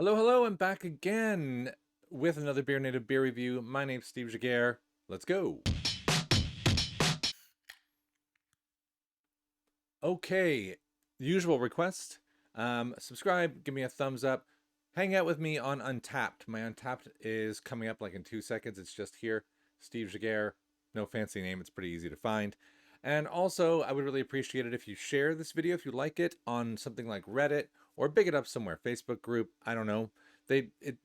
Hello, hello, I'm back again with another BeerNative beer review. My name's Steve Jaguar. Let's go. Okay, usual request. Subscribe, give me a thumbs up. Hang out with me on Untappd. My Untappd is coming up like in 2 seconds. It's just here. Steve Jaguar. No fancy name. It's pretty easy to find. And also, I would really appreciate it if you share this video, if you like it, on something like Reddit or big it up somewhere, Facebook group. I don't know.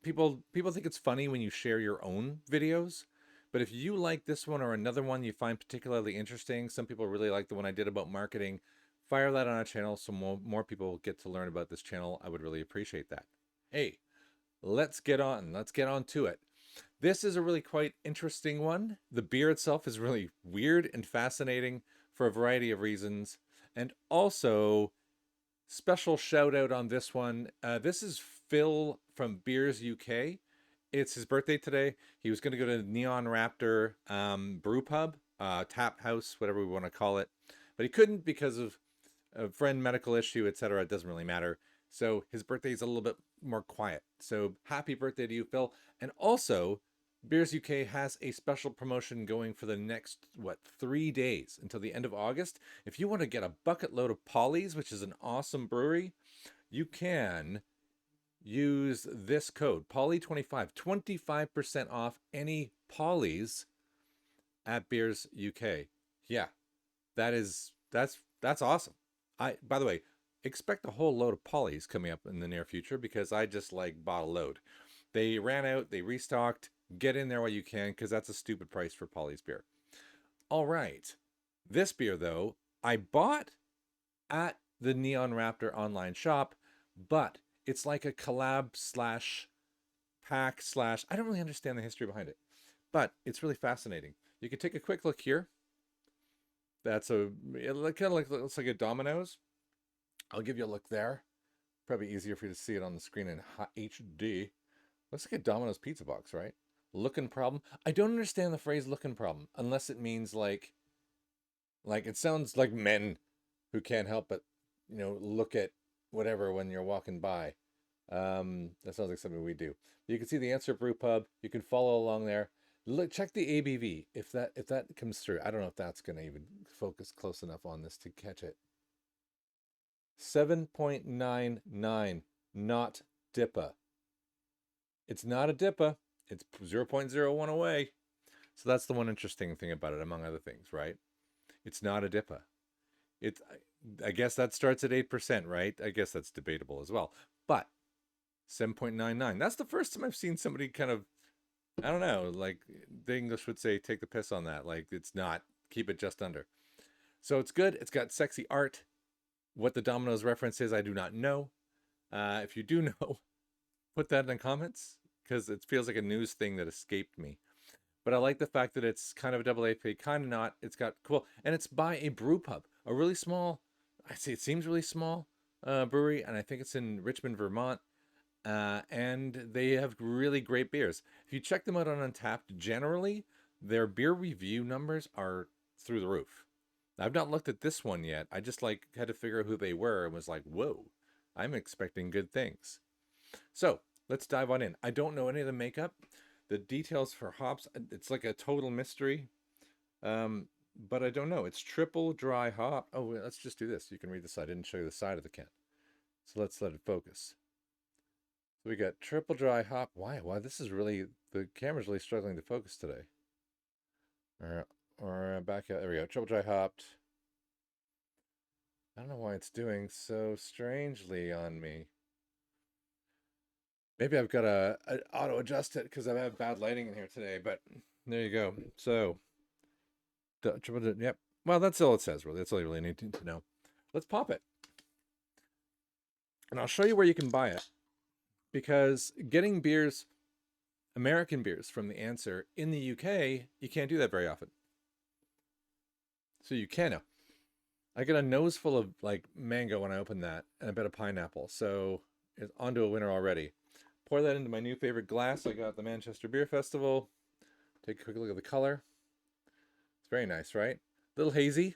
People think it's funny when you share your own videos, but if you like this one or another one you find particularly interesting, some people really like the one I did about marketing. Fire that on our channel so more people get to learn about this channel. I would really appreciate that. Hey, let's get on. Let's get on to it. This is a really quite interesting one. The beer itself is really weird and fascinating for a variety of reasons. And also, special shout out on this one. This is Phil from Beers UK. It's his birthday today. He was going to go to Neon Raptor Brew Pub, Tap House, whatever we want to call it. But he couldn't because of a friend medical issue, etc. It doesn't really matter. So his birthday is a little bit more quiet. So happy birthday to you, Phil. And also, Beers UK has a special promotion going for the next, 3 days until the end of August. If you want to get a bucket load of Polly's, which is an awesome brewery, you can use this code, Polly25, 25% off any Polly's at Beers UK. Yeah, that's awesome. By the way, expect a whole load of Polly's coming up in the near future because I just like bought a load. They ran out, they restocked. Get in there while you can because that's a stupid price for Polly's beer. All right. This beer, though, I bought at the Neon Raptor online shop, but it's like a collab slash pack slash. I don't really understand the history behind it, but it's really fascinating. You can take a quick look here. It kind of looks like a Domino's. I'll give you a look there. Probably easier for you to see it on the screen in HD. Looks like a Domino's pizza box, right? Lookin problem. I don't understand the phrase lookin problem unless it means like it sounds like men who can't help but, look at whatever when you're walking by. That sounds like something we do. You can see the answer brew pub. You can follow along there. Look, check the ABV if that comes through. I don't know if that's gonna even focus close enough on this to catch it. 7.99, Not-DIPA. It's not a DIPA. It's 0.01 away. So that's the one interesting thing about it, among other things, right? It's not a DIPA. I guess that starts at 8%, right? I guess that's debatable as well. But 7.99. That's the first time I've seen somebody kind of, I don't know, like the English would say, take the piss on that. Like it's not, keep it just under. So it's good. It's got sexy art. What the Domino's reference is, I do not know. If you do know, put that in the comments because it feels like a news thing that escaped me. But I like the fact that it's kind of a double IPA, kind of not. It's got cool, and it's by a brew pub, a really small. I say it seems really small brewery, and I think it's in Richmond, Vermont. And they have really great beers. If you check them out on Untappd, generally their beer review numbers are through the roof. I've not looked at this one yet. I just had to figure out who they were and was like, whoa, I'm expecting good things. So let's dive on in. I don't know any of the makeup. The details for hops, it's like a total mystery. But I don't know. It's triple dry hop. Oh, let's just do this. You can read the side. I didn't show you the side of the can. So let's let it focus. So we got triple dry hop. Why? This is really, the camera's really struggling to focus today. Or back out. There we go. Triple dry hopped. I don't know why it's doing so strangely on me. Maybe I've got to auto adjust it because I have bad lighting in here today, but there you go. So, yep. Well, that's all it says, really. That's all you really need to know. Let's pop it. And I'll show you where you can buy it. Because getting beers, American beers from the answer in the UK, you can't do that very often. So you can now. I got a nose full of like mango when I opened that and a bit of pineapple. So it's onto a winner already. Pour that into my new favorite glass I got at the Manchester Beer Festival. Take a quick look at the color. It's very nice, right? A little hazy,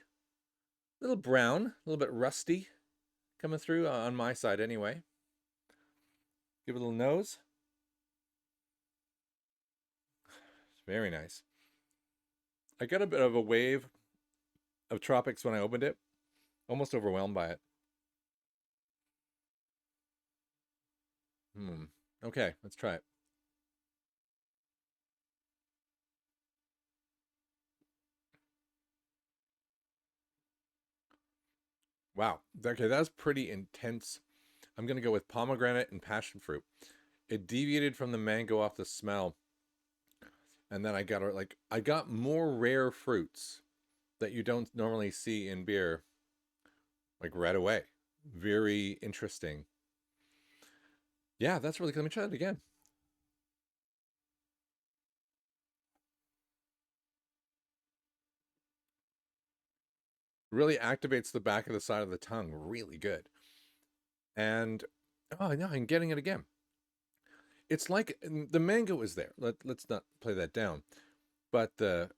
a little brown, a little bit rusty coming through on my side anyway. Give it a little nose. It's very nice. I got a bit of a wave of tropics when I opened it. Almost overwhelmed by it. Okay, let's try it. Wow. Okay, that's pretty intense. I'm going to go with pomegranate and passion fruit. It deviated from the mango off the smell. And then I got more rare fruits that you don't normally see in beer, like right away. Very interesting. Yeah, that's really good. Let me try it again. Really activates the back of the side of the tongue. Really good. And oh no, I'm getting it again. It's like the mango is there. Let's not play that down. But the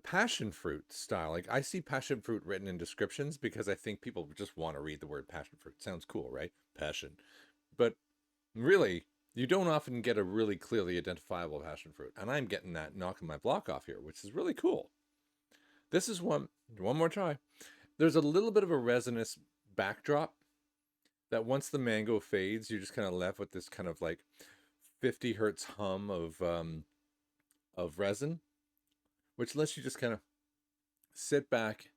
passion fruit style, like I see passion fruit written in descriptions because I think people just want to read the word passion fruit. Sounds cool, right? Passion. But really, you don't often get a really clearly identifiable passion fruit. And I'm getting that knocking my block off here, which is really cool. This is one more try. There's a little bit of a resinous backdrop that once the mango fades, you're just kind of left with this kind of like 50 hertz hum of resin, which lets you just kind of sit back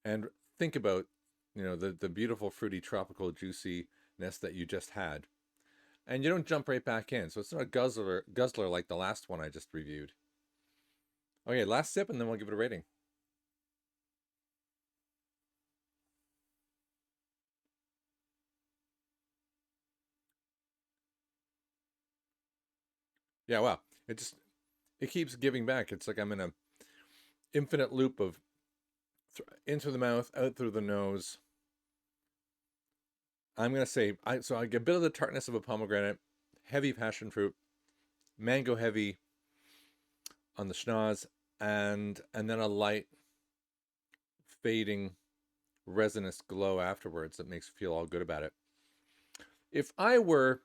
and think about, the beautiful fruity tropical juiciness that you just had. And you don't jump right back in. So it's not a guzzler like the last one I just reviewed. Okay, last sip and then we'll give it a rating. Yeah, wow. It keeps giving back. It's like I'm in a infinite loop of in through the mouth, out through the nose. I'm gonna say I get a bit of the tartness of a pomegranate, heavy passion fruit, mango heavy on the schnoz, and then a light fading resinous glow afterwards that makes you feel all good about it. If I were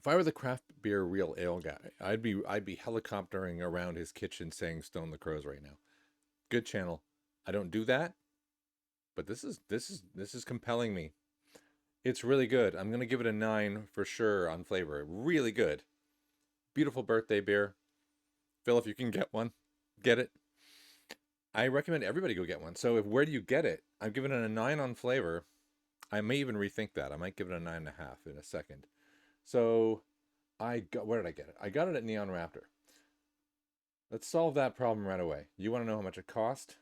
the craft beer real ale guy, I'd be helicoptering around his kitchen saying "Stone the Crows" right now. Good channel. I don't do that, but this is compelling me. It's really good. I'm gonna give it a 9 for sure on flavor. Really good. Beautiful birthday beer. Phil, if you can get one, get it. I recommend everybody go get one. So where do you get it? I'm giving it a 9 on flavor. I may even rethink that. I might give it a 9.5 in a second. So where did I get it? I got it at Neon Raptor. Let's solve that problem right away. You want to know how much it cost?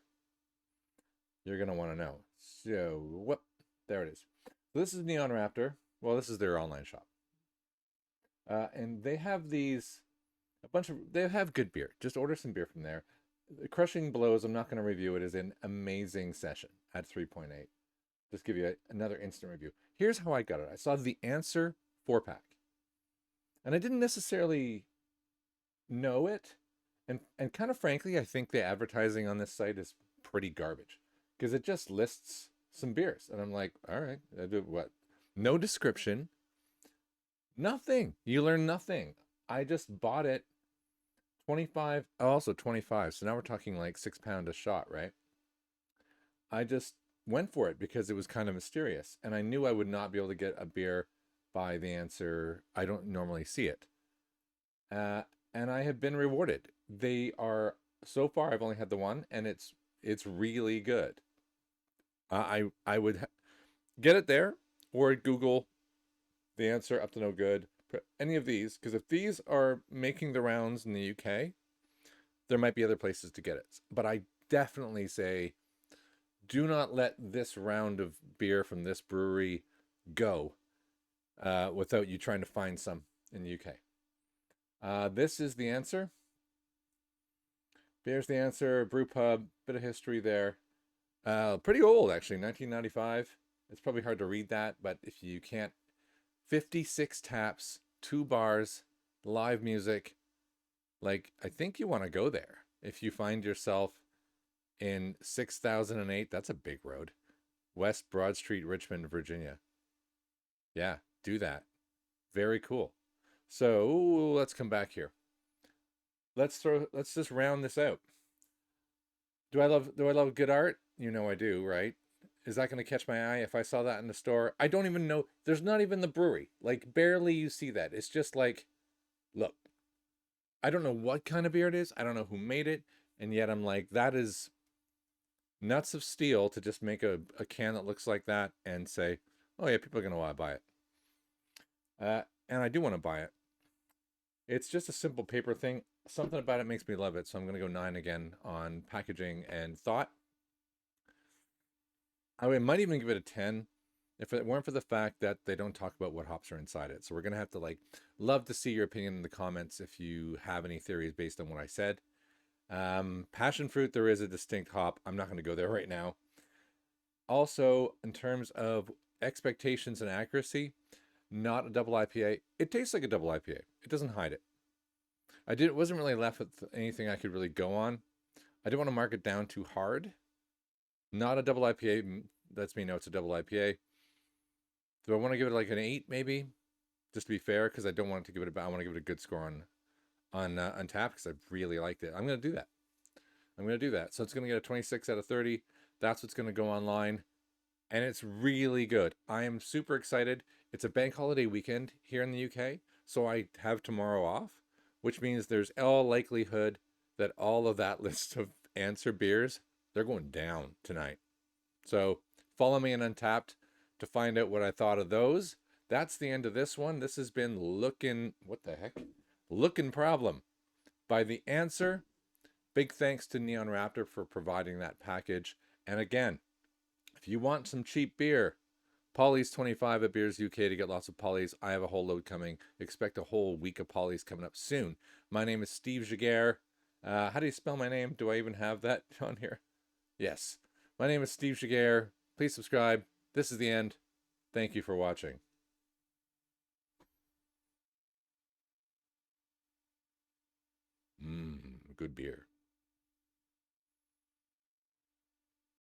You're going to want to know. So, whoop, there it is. So this is Neon Raptor. Well, this is their online shop. And they have they have good beer. Just order some beer from there. The Crushing Blows, I'm not going to review it, is an amazing session at 3.8. Just give you another instant review. Here's how I got it. I saw the Answer 4-pack. And I didn't necessarily know it. And kind of frankly, I think the advertising on this site is pretty garbage because it just lists some beers. And I'm like, all right, I do what? No description, nothing. You learn nothing. I just bought it 25, also 25. So now we're talking like £6 a shot, right? I just went for it because it was kind of mysterious. And I knew I would not be able to get a beer by the Answer. I don't normally see it. And I have been rewarded. They are so far. I've only had the one, and it's really good. I would get it there or Google the Answer up to no good. Any of these, because if these are making the rounds in the UK, there might be other places to get it. But I definitely say, do not let this round of beer from this brewery go without you trying to find some in the UK. This is the Answer. There's the Answer. Brew pub. Bit of history there. Pretty old, actually. 1995. It's probably hard to read that, but if you can't, 56 taps, 2 bars, live music. Like, I think you want to go there. If you find yourself in 6008, that's a big road. West Broad Street, Richmond, Virginia. Yeah, do that. Very cool. So let's come back here. Let's just round this out. Do I love good art? You know I do, right? Is that going to catch my eye if I saw that in the store? I don't even know. There's not even the brewery. Like barely you see that. It's just like, look, I don't know what kind of beer it is. I don't know who made it. And yet I'm like, that is nuts of steel to just make a can that looks like that and say, oh yeah, people are going to want to buy it. And I do want to buy it. It's just a simple paper thing. Something about it makes me love it. So I'm going to go 9 again on packaging and thought. I might even give it a 10 if it weren't for the fact that they don't talk about what hops are inside it. So we're going to have to love to see your opinion in the comments if you have any theories based on what I said. Passion fruit, there is a distinct hop. I'm not going to go there right now. Also, in terms of expectations and accuracy, not a double IPA. It tastes like a double IPA. It doesn't hide it. Wasn't really left with anything I could really go on. I didn't want to mark it down too hard. Not a double IPA. Lets me know it's a double IPA. Do I want to give it like an 8 maybe? Just to be fair, because I don't want to give it I want to give it a good score on Untappd because I really liked it. I'm going to do that. So it's going to get a 26 out of 30. That's what's going to go online. And it's really good. I am super excited. It's a bank holiday weekend here in the UK. So I have tomorrow off, which means there's all likelihood that all of that list of answer beers, they're going down tonight. So follow me on Untappd to find out what I thought of those. That's the end of this one. This has been Lookin, what the heck? Lookin' Problem by The Answer. Big thanks to Neon Raptor for providing that package. And again, if you want some cheap beer, Polly's 25 at Beers UK to get lots of Polly's. I have a whole load coming. Expect a whole week of Polly's coming up soon. My name is Steve Giguere. How do you spell my name? Do I even have that on here? Yes. My name is Steve Giguere. Please subscribe. This is the end. Thank you for watching. Good beer.